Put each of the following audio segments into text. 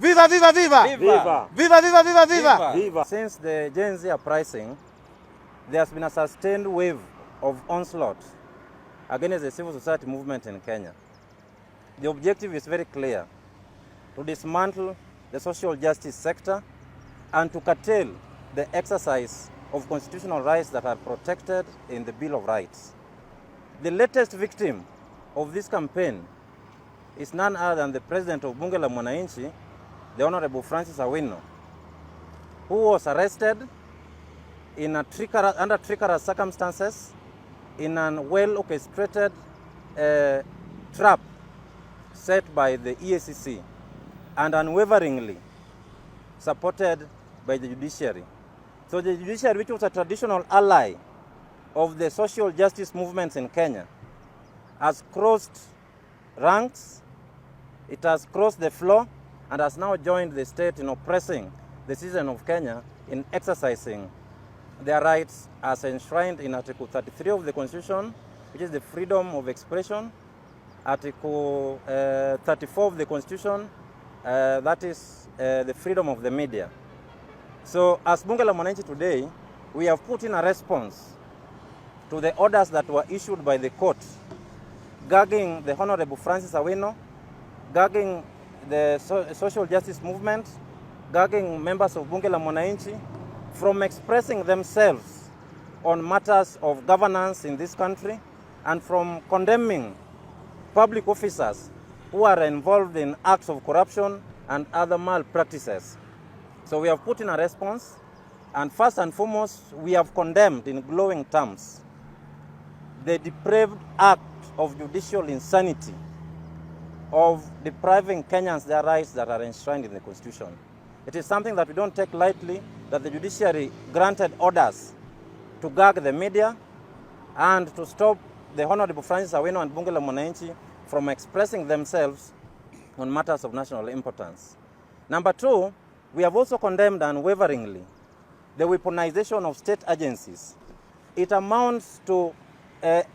Viva, viva, viva! Viva! Viva, viva, viva, viva! Viva! Since the Genz uprising, there has been a sustained wave of onslaught against the civil society movement in Kenya. The objective is very clear: to dismantle the social justice sector and to curtail the exercise of constitutional rights that are protected in the Bill of Rights. The latest victim of this campaign is none other than the president of Bunge la Mwananchi, the Honorable Francis Awino, who was arrested in under treacherous circumstances in a well-orchestrated trap set by the EACC and unwaveringly supported by the judiciary. So the judiciary, which was a traditional ally of the social justice movements in Kenya, has crossed ranks, it has crossed the floor, and has now joined the state in oppressing the citizens of Kenya in exercising their rights as enshrined in Article 33 of the Constitution, which is the freedom of expression, Article 34 of the Constitution, that is the freedom of the media. So as Bunge la Mwananchi today, we have put in a response to the orders that were issued by the court, gagging the Honorable Francis Awino, gagging the social justice movement, gagging members of Bunge la Mwananchi from expressing themselves on matters of governance in this country, and from condemning public officers who are involved in acts of corruption and other malpractices. So we have put in a response, and first and foremost, we have condemned in glowing terms the depraved act of judicial insanity of depriving Kenyans their rights that are enshrined in the Constitution. It is something that we don't take lightly, that the judiciary granted orders to gag the media and to stop the Honorable Francis Awino and Bunge la Mwananchi from expressing themselves on matters of national importance. Number two, we have also condemned unwaveringly the weaponization of state agencies. It amounts to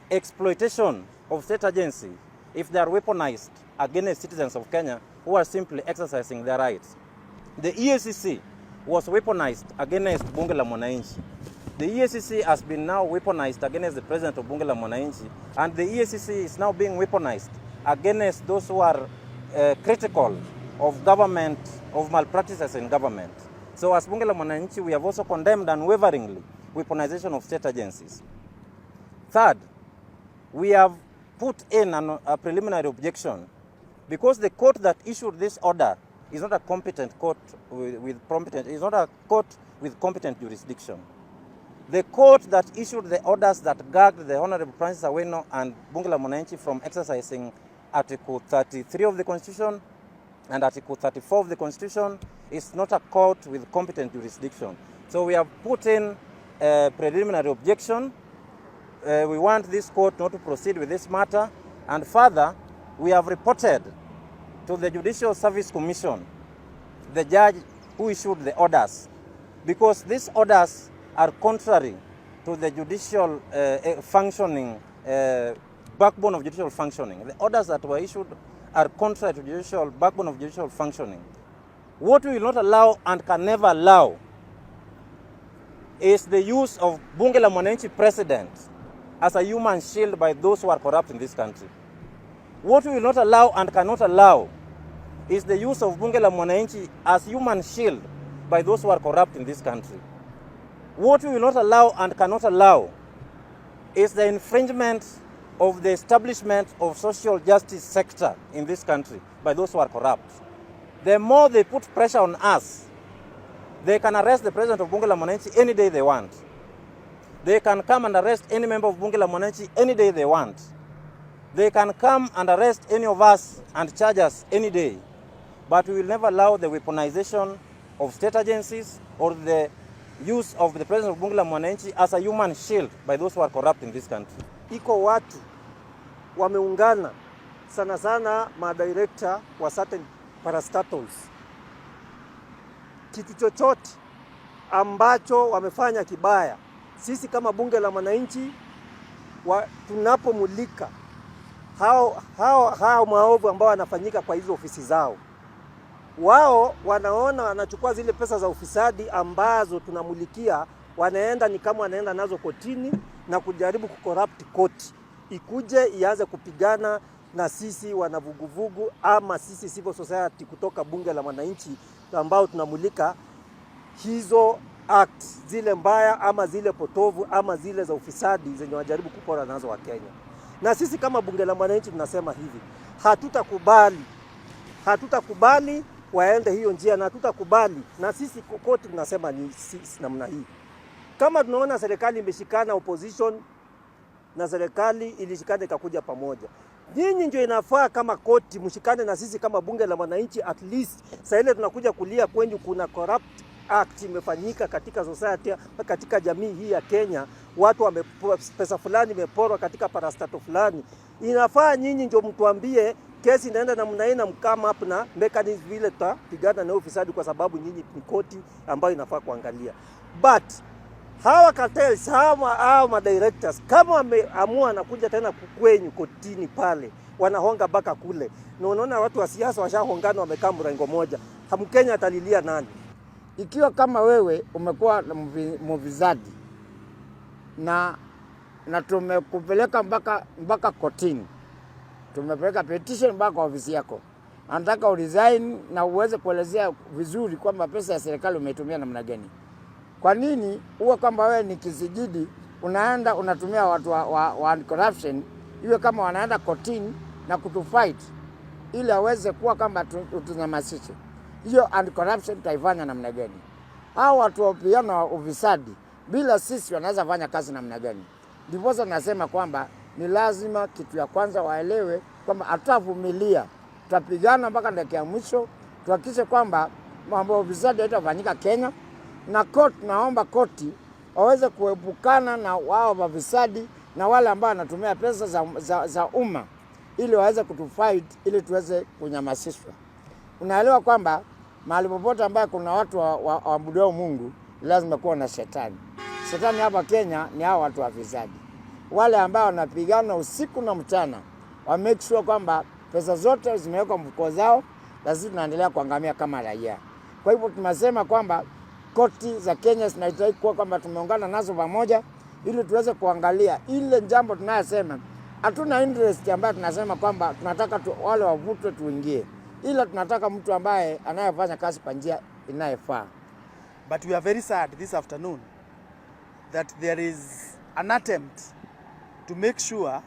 exploitation of state agencies if they are weaponized against citizens of Kenya who are simply exercising their rights. The EACC was weaponized against Bunge la Mwananchi. The EACC has been now weaponized against the president of Bunge la Mwananchi, and the EACC is now being weaponized against those who are critical of government, of malpractices in government. So as Bunge la Mwananchi, we have also condemned unwaveringly weaponization of state agencies. Third, we have put in a preliminary objection because the court that issued this order is not a competent court is not a court with competent jurisdiction. The court that issued the orders that gagged the Honorable Francis Awino and Bunge la Mwananchi from exercising Article 33 of the Constitution and Article 34 of the Constitution is not a court with competent jurisdiction. So we have put in a preliminary objection. We want this court not to proceed with this matter, and further, we have reported to the Judicial Service Commission, the judge who issued the orders, because these orders are contrary to the judicial functioning, backbone of judicial functioning. The orders that were issued are contrary to judicial backbone of judicial functioning. What we will not allow and can never allow is the use of Bunge la Mwananchi president as a human shield by those who are corrupt in this country. What we will not allow and cannot allow is the use of Bunge la Mwananchi as human shield by those who are corrupt in this country. What we will not allow and cannot allow is the infringement of the establishment of social justice sector in this country by those who are corrupt. The more they put pressure on us, they can arrest the president of Bunge la Mwananchi any day they want. They can come and arrest any member of Bunge la Mwananchi any day they want. They can come and arrest any of us and charge us any day. But we will never allow the weaponization of state agencies or the use of the president of Bunge la Mwananchi as a human shield by those who are corrupt in this country. Iko watu wameungana sana sana madirector wa certain parastatals. Kitu chochote ambacho wamefanya kibaya, sisi kama Bunge la Mwananchi tunapomulika hao maovu ambao wanafanyika kwa hizo ofisi zao, Wao wanaona wanachukua zile pesa za ufisadi ambazo tunamulikia, wanaenda ni kama wanaenda nazo kotini na kujaribu kucorrupt koti ikuje ianze kupigana na sisi wanavuguvugu ama sisi civil society kutoka bunge la wananchi ambao tunamulika hizo act zile mbaya ama zile potovu ama zile za ufisadi zenye wajaribu kupora nazo wa Kenya. Na sisi kama bunge la wananchi tunasema hivi, hatutakubali waende hiyo njia, na hatutakubali. Na sisi kote tunasema ni sisi namna hii. Kama tunaona serikali imeshikana, opposition na serikali ilishikana ikakuja pamoja, nyinyi ndio inafaa kama koti mshikane na sisi kama bunge la wananchi. At least sasa ile tunakuja kulia kwenyu, kuna corrupt act imefanyika katika society, katika jamii hii ya Kenya, watu pesa fulani imeporwa katika parastato fulani. Inafaa nyinyi ndio mtuambie kesi inaenda namna hii na mkama up na mechanism vile tutapigana na ufisadi, kwa sababu nyinyi ni koti ambayo inafaa kuangalia. But hawa cartels, hawa directors kama wameamua na kuja tena kukwenyu kotini pale, wanahonga baka kule, na unaona watu wa siasa washahongana, wamekaa mrengo moja, Mkenya atalilia nani? Ikiwa kama wewe umekuwa mufisadi na tumekupeleka mpaka kotini, tumepeleka petition mpaka ofisi yako, anataka uresign na uweze kuelezea vizuri kwamba pesa ya serikali umeitumia namna gani. Kwa nini huwa kwamba wewe ni kisijidi unaenda unatumia watu wa corruption, iwe kama wanaenda kotini na kutufight ili aweze kuwa kama tunyamasishe? Hiyo anti-corruption taifanya namna gani? Hao watu wapiana ufisadi bila sisi wanaweza fanya kazi namna gani? Ndiposa nasema kwamba ni lazima kitu ya kwanza waelewe kwamba hatavumilia, tutapigana mpaka dakika ya mwisho tuhakikishe kwamba mambo ya ufisadi haitafanyika Kenya. Na naomba koti waweze kuepukana na wao wafisadi na wale ambao wanatumia pesa za umma ili waweze kutufight ili tuweze kunyamasishwa. Unaelewa kwamba mahali popote ambaye kuna watu waabudu Mungu lazima kuwa na shetani. Shetani hapa Kenya ni hao watu wafisadi. Wale ambao wanapigana usiku na mchana, wa make sure kwamba pesa zote zimewekwa mfuko zao, lazima tunaendelea kuangamia kama raia. Kwa hivyo tunasema kwamba koti za Kenya zinahitaji kuwa kwamba tumeungana nazo pamoja ili tuweze kuangalia ile jambo tunayosema. Hatuna interest ambayo tunasema kwamba tunataka wale wavutwe tuingie, ila tunataka mtu ambaye anayefanya kazi kwa njia inayofaa. But we are very sad this afternoon that there is an attempt to make sure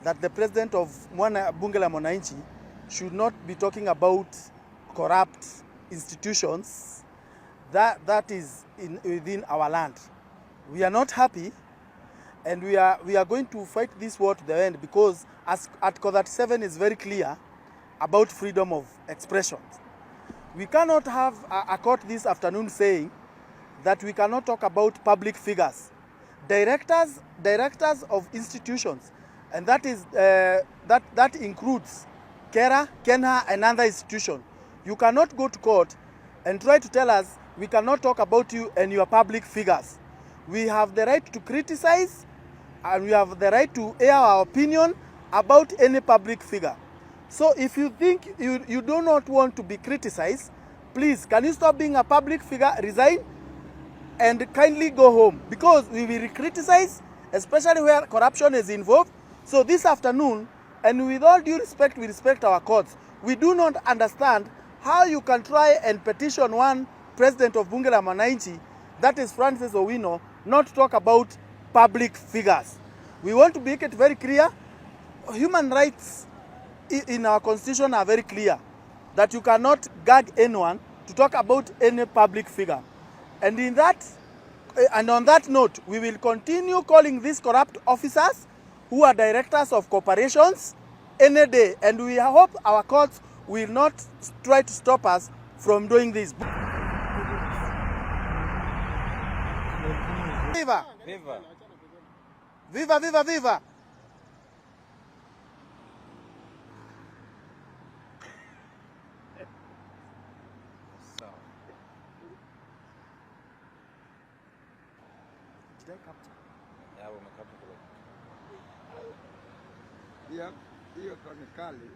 that the president of bunge la mwananchi should not be talking about corrupt institutions that is within our land. We are not happy, and we are going to fight this war to the end, because as Article 37 is very clear about freedom of expression. We cannot have a court this afternoon saying that we cannot talk about public figures, directors of institutions, and that is that includes Kera, Kenha, and other institutions. You cannot go to court and try to tell us we cannot talk about you and your public figures. We have the right to criticize, and we have the right to air our opinion about any public figure. So if you think you do not want to be criticized, please, can you stop being a public figure, resign, and kindly go home, because we will criticize, especially where corruption is involved. So this afternoon, and with all due respect, we respect our courts, we do not understand how you can try and petition one president of bunge la mwananchi, that is Francis Owino, not talk about public figures. We want to make it very clear. Human rights in our constitution are very clear, that you cannot gag anyone to talk about any public figure. And on that note, we will continue calling these corrupt officers who are directors of corporations any day, and we hope our courts will not try to stop us from doing this. Viva! Viva! Viva, viva, viva! Sawa. Did I capture? Ya, umekapa kule. Hiyo kemikali